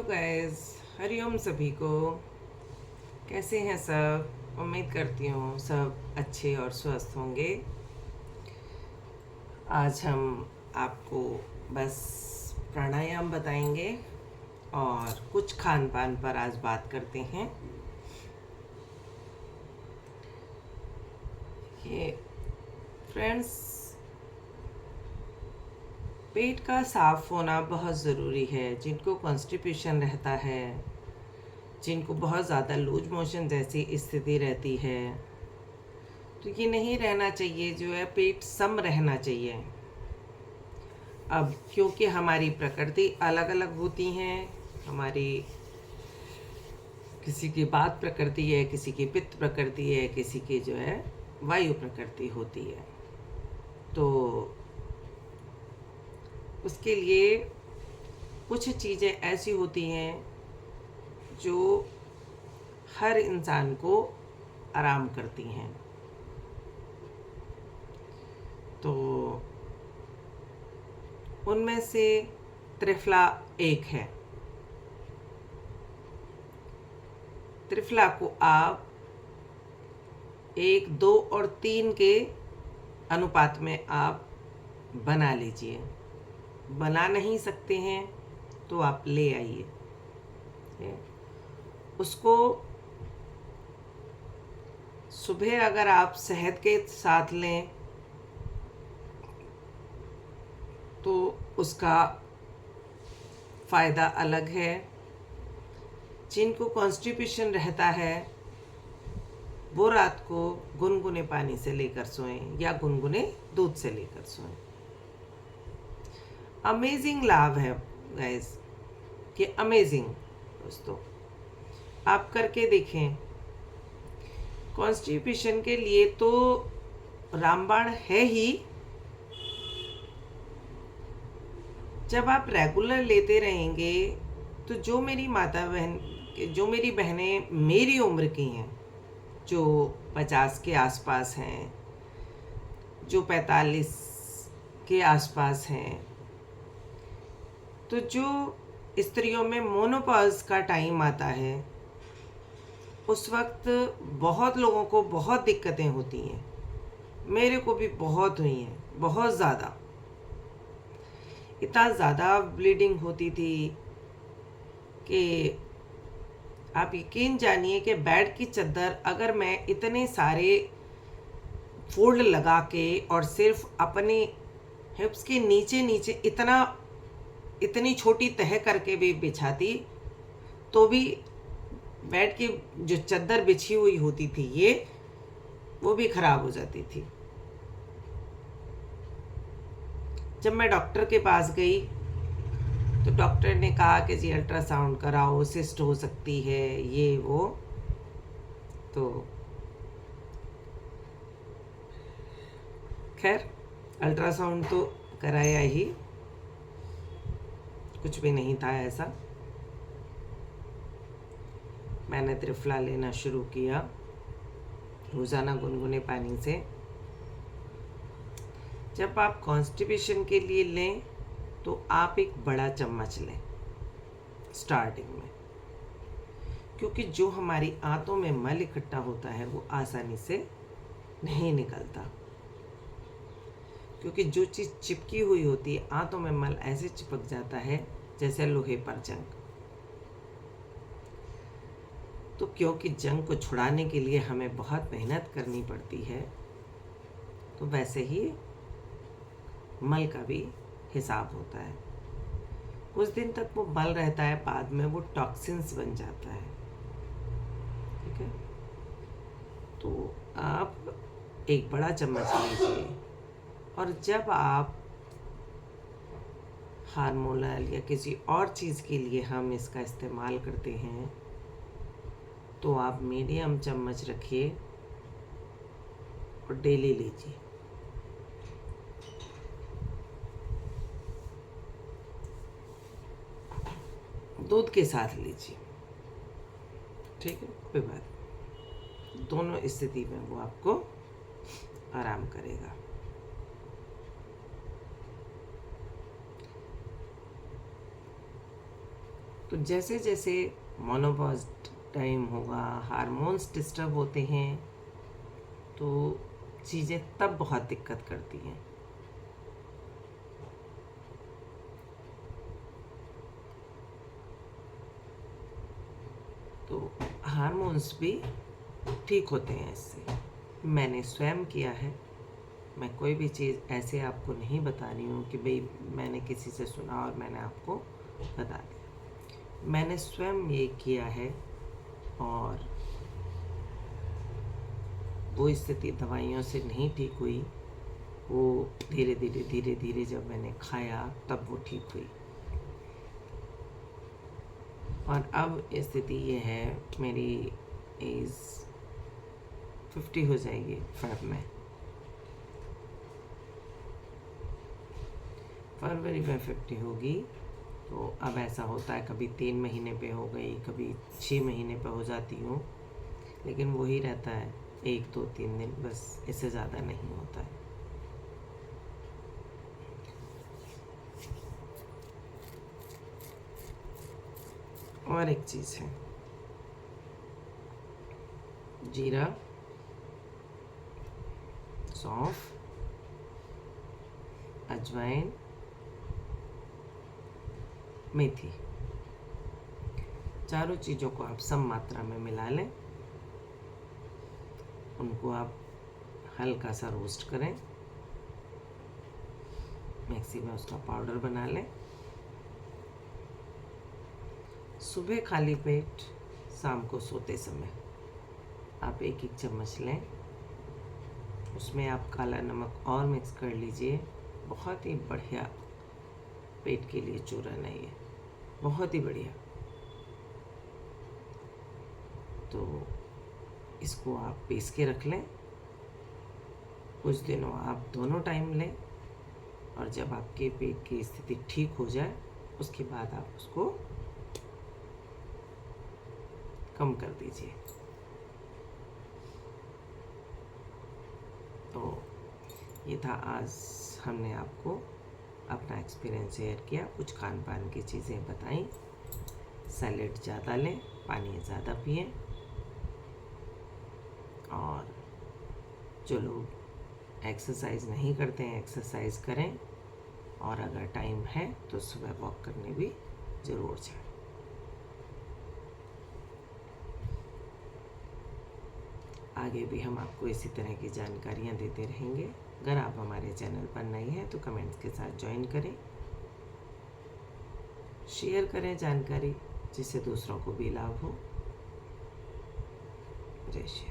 Hello guys, Hariom सभी को। कैसे हैं सब? उम्मीद करती हूँ सब अच्छे और स्वस्थ होंगे। आज हम आपको बस प्राणायाम बताएंगे और कुछ खान पान पर आज बात करते हैं। ये फ्रेंड्स, पेट का साफ होना बहुत ज़रूरी है। जिनको कॉन्स्टिपेशन रहता है, जिनको बहुत ज़्यादा लूज मोशन जैसी स्थिति रहती है, तो ये नहीं रहना चाहिए। जो है पेट सम रहना चाहिए। अब क्योंकि हमारी प्रकृति अलग अलग होती हैं, हमारी किसी की वात प्रकृति है, किसी की पित्त प्रकृति है, किसी की जो है वायु प्रकृति होती है। तो उसके लिए कुछ चीज़ें ऐसी होती हैं जो हर इंसान को आराम करती हैं। तो उनमें से त्रिफला एक है। त्रिफला को आप 1, 2 और 3 के अनुपात में आप बना लीजिए। बना नहीं सकते हैं तो आप ले आइए। उसको सुबह अगर आप शहद के साथ लें तो उसका फ़ायदा अलग है। जिनको कॉन्स्टिपेशन रहता है वो रात को गुनगुने पानी से लेकर सोएं या गुनगुने दूध से लेकर सोएं। अमेजिंग लाभ है गाइस, कि अमेजिंग। दोस्तों, आप करके देखें। कॉन्स्टिपेशन के लिए तो रामबाण है ही। जब आप रेगुलर लेते रहेंगे तो जो मेरी बहनें मेरी उम्र की हैं, जो 50 के आसपास हैं, जो 45 के आसपास हैं, तो जो स्त्रियों में मोनोपॉज का टाइम आता है उस वक्त बहुत लोगों को बहुत दिक्कतें होती हैं। मेरे को भी बहुत हुई हैं, बहुत ज़्यादा। इतना ज़्यादा ब्लीडिंग होती थी कि आप यकीन जानिए कि बेड की चद्दर अगर मैं इतने सारे फोल्ड लगा के और सिर्फ अपने हिप्स के नीचे नीचे इतनी छोटी तह करके भी बिछाती तो भी बेड की जो चद्दर बिछी हुई होती थी वो भी खराब हो जाती थी। जब मैं डॉक्टर के पास गई तो डॉक्टर ने कहा कि जी अल्ट्रासाउंड कराओ, सिस्ट हो सकती है, ये वो। तो खैर अल्ट्रासाउंड तो कराया ही, कुछ भी नहीं था ऐसा। मैंने त्रिफला लेना शुरू किया रोज़ाना गुनगुने पानी से। जब आप कॉन्स्टिपेशन के लिए लें तो आप एक बड़ा चम्मच लें स्टार्टिंग में, क्योंकि जो हमारी आंतों में मल इकट्ठा होता है वो आसानी से नहीं निकलता। क्योंकि जो चीज़ चिपकी हुई होती है आंतों में, मल ऐसे चिपक जाता है जैसे लोहे पर जंग। तो क्योंकि जंग को छुड़ाने के लिए हमें बहुत मेहनत करनी पड़ती है, तो वैसे ही मल का भी हिसाब होता है। कुछ दिन तक वो मल रहता है, बाद में वो टॉक्सिन्स बन जाता है। ठीक है, तो आप एक बड़ा चम्मच लीजिए। और जब आप हार्मोनल या किसी और चीज़ के लिए हम इसका इस्तेमाल करते हैं तो आप मीडियम चम्मच रखिए और डेली लीजिए। दूध के साथ लीजिए, ठीक है, कोई बात नहीं। दोनों स्थिति में वो आपको आराम करेगा। तो जैसे जैसे मोनोपॉज टाइम होगा, हार्मोन्स डिस्टर्ब होते हैं, तो चीज़ें तब बहुत दिक्कत करती हैं। तो हार्मोन्स भी ठीक होते हैं इससे। मैंने स्वयं किया है। मैं कोई भी चीज़ ऐसे आपको नहीं बता रही हूँ कि भाई मैंने किसी से सुना और मैंने आपको बता दिया। मैंने स्वयं ये किया है, और वो स्थिति दवाइयों से नहीं ठीक हुई। वो धीरे धीरे धीरे धीरे जब मैंने खाया तब वो ठीक हुई। और अब स्थिति ये है, मेरी एज 50 हो जाएगी फेब में। फरवरी में 50 होगी। तो अब ऐसा होता है, कभी 3 महीने पे हो गई, कभी 6 महीने पे हो जाती हूँ, लेकिन वही रहता है 1 2 3 दिन, बस इससे ज़्यादा नहीं होता है। और एक चीज़ है, जीरा, सौंफ, अजवाइन, मेथी, चारों चीज़ों को आप सम मात्रा में मिला लें। उनको आप हल्का सा रोस्ट करें, मिक्सी में उसका पाउडर बना लें। सुबह खाली पेट, शाम को सोते समय आप 1-1 चम्मच लें। उसमें आप काला नमक और मिक्स कर लीजिए। बहुत ही बढ़िया पेट के लिए चूरन है ये, बहुत ही बढ़िया। तो इसको आप पीस के रख लें। कुछ दिनों आप दोनों टाइम लें, और जब आपके पेट की स्थिति ठीक हो जाए उसके बाद आप उसको कम कर दीजिए। तो ये था, आज हमने आपको अपना एक्सपीरियंस शेयर किया, कुछ खान पान की चीज़ें बताई। सैलेड ज़्यादा लें, पानी ज़्यादा पिएं, और जो लोग एक्सरसाइज नहीं करते हैं एक्सरसाइज करें, और अगर टाइम है तो सुबह वॉक करने भी ज़रूर जाएं। आगे भी हम आपको इसी तरह की जानकारियाँ देते रहेंगे। अगर आप हमारे चैनल पर नए हैं तो कमेंट्स के साथ ज्वाइन करें, शेयर करें जानकारी, जिससे दूसरों को भी लाभ हो। जय श्री